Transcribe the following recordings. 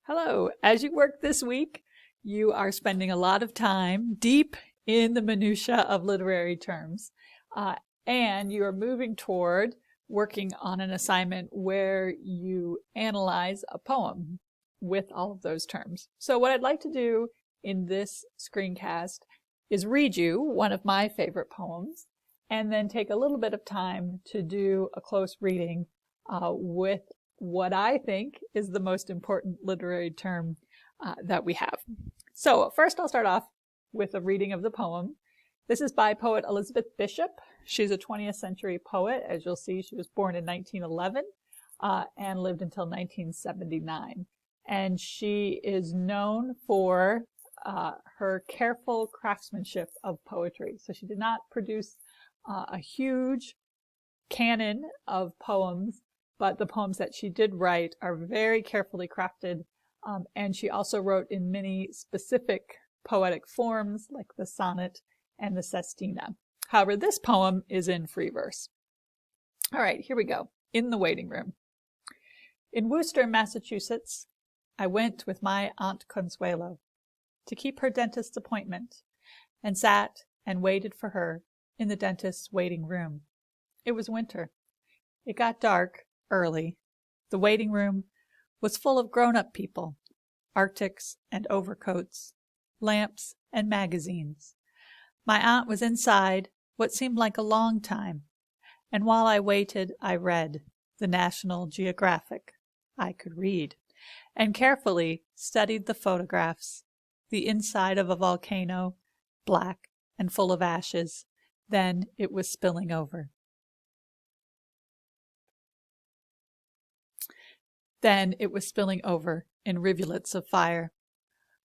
Hello. As you work this week, you are spending a lot of time deep in the minutia of literary terms. Uh, and you are moving toward working on an assignment where you analyze a poem with all of those terms. So what I'd like to do in this screencast is read you one of my favorite poems and then take a little bit of time to do a close reading with what I think is the most important literary term that we have. So first I'll start off with a reading of the poem. This is by poet Elizabeth Bishop. She's a 20th century poet. As you'll see, she was born in 1911 and lived until 1979. And she is known for her careful craftsmanship of poetry. So she did not produce a huge canon of poems, but the poems that she did write are very carefully crafted, and she also wrote in many specific poetic forms like the sonnet and the sestina. However, this poem is in free verse. All right, here we go. In the Waiting Room. In Worcester, Massachusetts, I went with my Aunt Consuelo to keep her dentist's appointment and sat and waited for her in the dentist's waiting room. It was winter. It got dark early. The waiting room was full of grown-up people, arctics and overcoats, lamps and magazines. My aunt was inside what seemed like a long time, and while I waited, I read the National Geographic. I could read, and carefully studied the photographs, the inside of a volcano, black and full of ashes. Then it was spilling over. In rivulets of fire.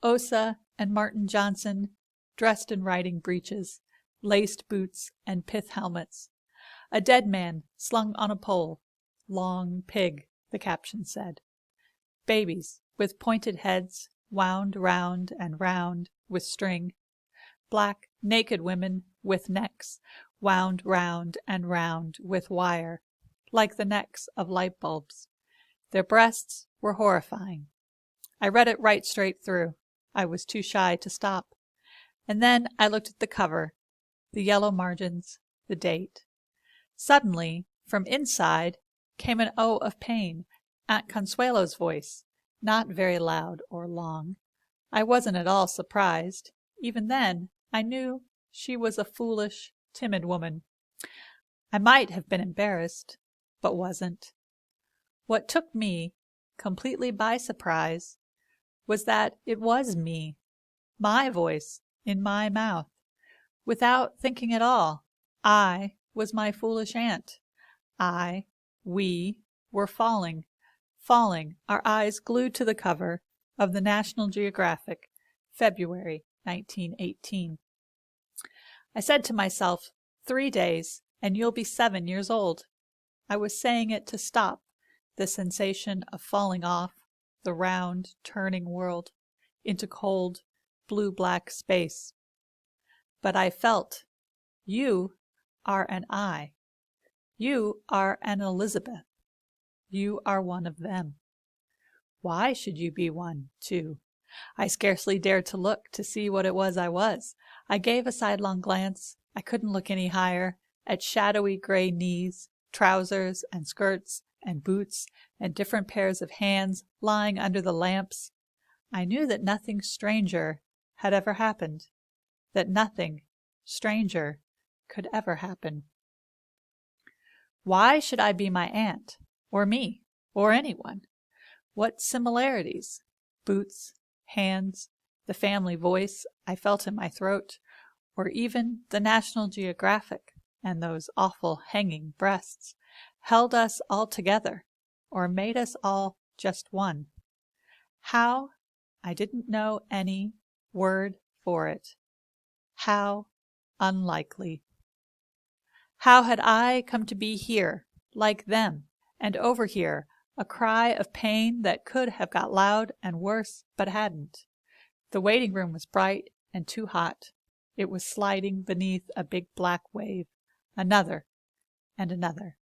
Ossa and Martin Johnson, dressed in riding breeches, laced boots, and pith helmets. A dead man slung on a pole. Long pig, the caption said. Babies with pointed heads, wound round and round with string. Black, naked women with necks, wound round and round with wire, like the necks of light bulbs. Their breasts were horrifying. I read it right straight through. I was too shy to stop. And then I looked at the cover, the yellow margins, the date. Suddenly, from inside, came an O of pain, Aunt Consuelo's voice, not very loud or long. I wasn't at all surprised. Even then, I knew she was a foolish, timid woman. I might have been embarrassed, but wasn't. What took me completely by surprise was that it was me, my voice in my mouth. Without thinking at all, I was my foolish aunt. We were falling, our eyes glued to the cover of the National Geographic, February 1918. I said to myself, 3 days, and you'll be 7 years old. I was saying it to stop the sensation of falling off the round, turning world into cold, blue-black space. But I felt, you are an I. You are an Elizabeth. You are one of them. Why should you be one, too? I scarcely dared to look to see what it was I was. I gave a sidelong glance. I couldn't look any higher, at shadowy gray knees, trousers and skirts and boots and different pairs of hands lying under the lamps. I knew that nothing stranger had ever happened, that nothing stranger could ever happen. Why should I be my aunt, or me, or anyone? What similarities? Boots, hands, the family voice I felt in my throat, or even the National Geographic and those awful hanging breasts, held us all together, or made us all just one. How? I didn't know any word for it. How unlikely. How had I come to be here, like them, and over here, a cry of pain that could have got loud and worse, but hadn't? The waiting room was bright and too hot. It was sliding beneath a big black wave, another and another.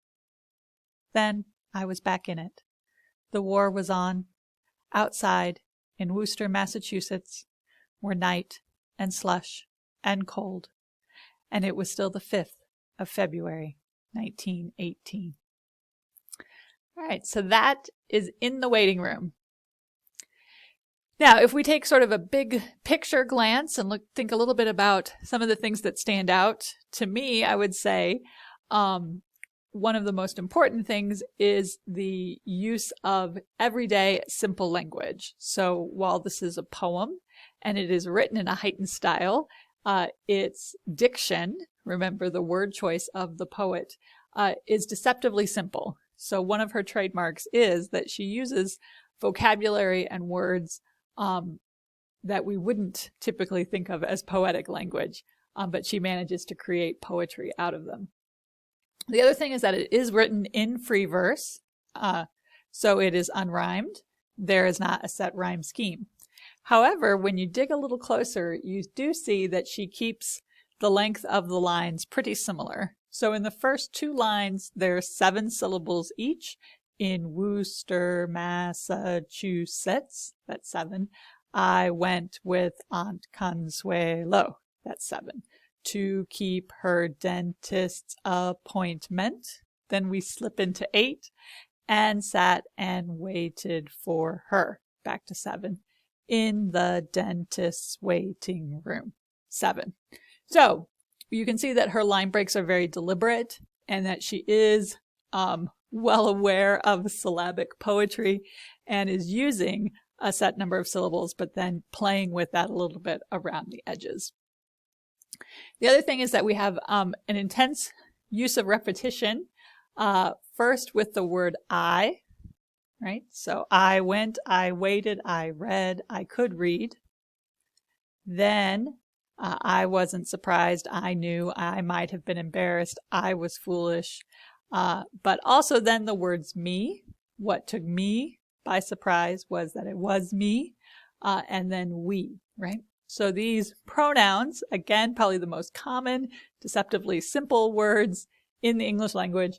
Then I was back in it. The war was on. outside in Worcester, Massachusetts, were night and slush and cold, and it was still the 5th of February, 1918. All right, so that is In the Waiting Room. Now, if we take sort of a big picture glance and think a little bit about some of the things that stand out to me, I would say one of the most important things is the use of everyday simple language. So while this is a poem and it is written in a heightened style, its diction, remember the word choice of the poet, is deceptively simple. So one of her trademarks is that she uses vocabulary and words that we wouldn't typically think of as poetic language, but she manages to create poetry out of them. The other thing is that it is written in free verse, so it is unrhymed. There is not a set rhyme scheme. However, when you dig a little closer, you do see that she keeps the length of the lines pretty similar. So in the first 2 lines, there are 7 syllables each. In Worcester, Massachusetts, that's 7. I went with Aunt Consuelo, that's 7. To keep her dentist's appointment. Then we slip into 8, and sat and waited for her. Back to 7. In the dentist's waiting room. 7. So you can see that her line breaks are very deliberate and that she is well aware of syllabic poetry and is using a set number of syllables, but then playing with that a little bit around the edges. The other thing is that we have an intense use of repetition, first with the word I, right? So I went, I waited, I read, I could read. Then I wasn't surprised, I knew, I might have been embarrassed, I was foolish. But also then the words me. What took me by surprise was that it was me, and then we, right? So these pronouns, again, probably the most common, deceptively simple words in the English language,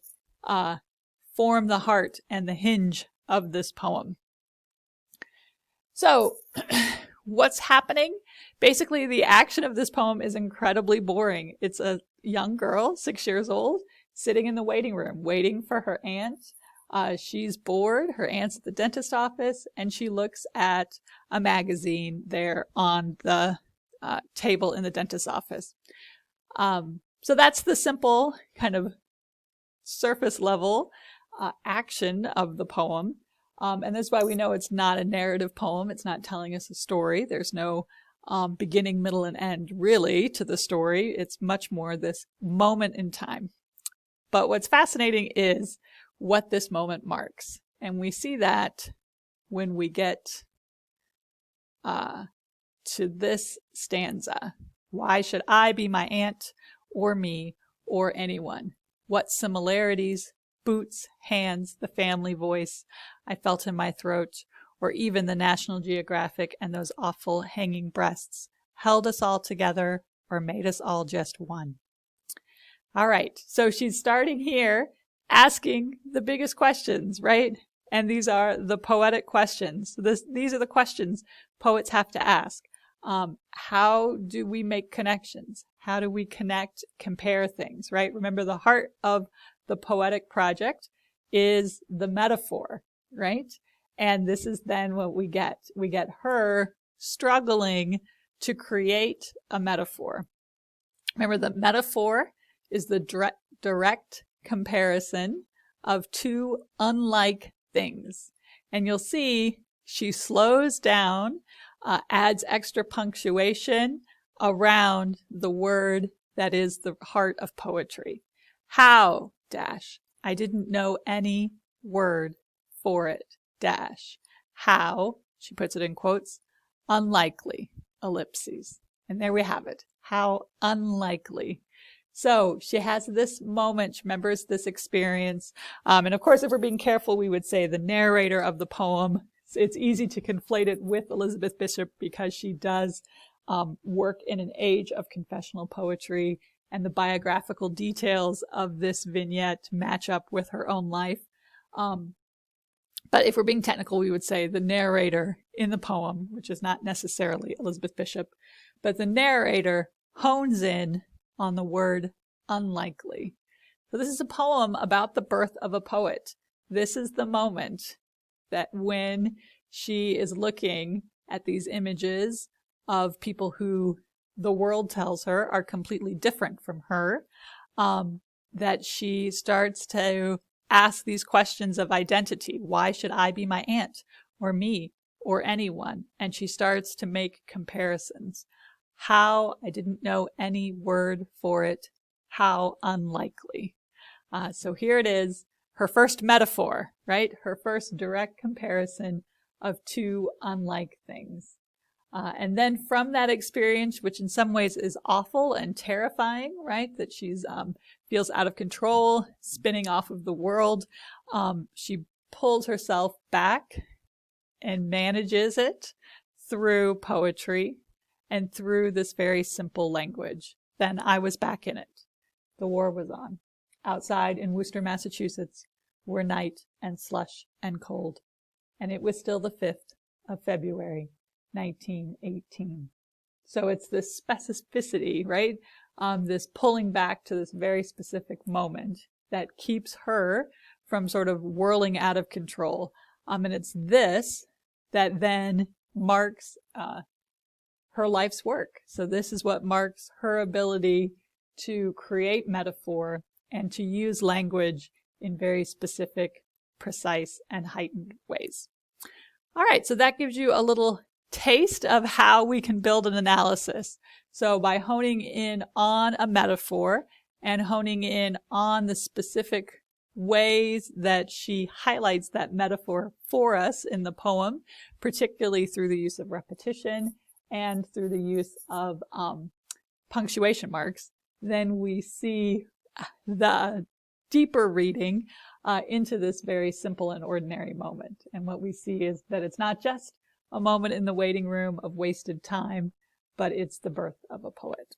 form the heart and the hinge of this poem. So what's happening? Basically, the action of this poem is incredibly boring. It's a young girl, 6 years old, sitting in the waiting room, waiting for her aunt. She's bored. Her aunt's at the dentist office, and she looks at a magazine there on the table in the dentist's office. So that's the simple kind of surface level action of the poem. And that's why we know it's not a narrative poem. It's not telling us a story. There's no beginning, middle, and end really to the story. It's much more this moment in time. But what's fascinating is what this moment marks. And we see that when we get to this stanza. Why should I be my aunt or me or anyone? What similarities, boots, hands, the family voice I felt in my throat, or even the National Geographic and those awful hanging breasts held us all together or made us all just one. All right, so she's starting here asking the biggest questions, right? And these are the poetic questions. These are the questions poets have to ask. How do we make connections? How do we connect, compare things, right? Remember, the heart of the poetic project is the metaphor, right? And this is then what we get. We get her struggling to create a metaphor. Remember, the metaphor is the direct comparison of 2 unlike things. And you'll see she slows down, adds extra punctuation around the word that is the heart of poetry. How, dash, I didn't know any word for it, dash. How, she puts it in quotes, unlikely, ellipses. And there we have it. How unlikely. So she has this moment, she remembers this experience. And of course, if we're being careful, we would say the narrator of the poem. It's easy to conflate it with Elizabeth Bishop because she does work in an age of confessional poetry, and the biographical details of this vignette match up with her own life. But But if we're being technical, we would say the narrator in the poem, which is not necessarily Elizabeth Bishop, but the narrator hones in on the word unlikely. So this is a poem about the birth of a poet. This is the moment that when she is looking at these images of people who the world tells her are completely different from her, that she starts to ask these questions of identity. Why should I be my aunt or me or anyone? And she starts to make comparisons. How, I didn't know any word for it. How unlikely. So here it is, her first metaphor, right? Her first direct comparison of two unlike things. And then from that experience, which in some ways is awful and terrifying, right? That she's feels out of control, spinning off of the world. She pulls herself back and manages it through poetry and through this very simple language. Then I was back in it. The war was on. Outside in Worcester, Massachusetts, were night and slush and cold. And it was still the 5th of February, 1918. So it's this specificity, right? This pulling back to this very specific moment that keeps her from sort of whirling out of control. And it's this that then marks her life's work. So this is what marks her ability to create metaphor and to use language in very specific, precise, and heightened ways. All right, so that gives you a little taste of how we can build an analysis. So by honing in on a metaphor and honing in on the specific ways that she highlights that metaphor for us in the poem, particularly through the use of repetition and through the use of punctuation marks, then we see the deeper reading into this very simple and ordinary moment. And what we see is that it's not just a moment in the waiting room of wasted time, but it's the birth of a poet.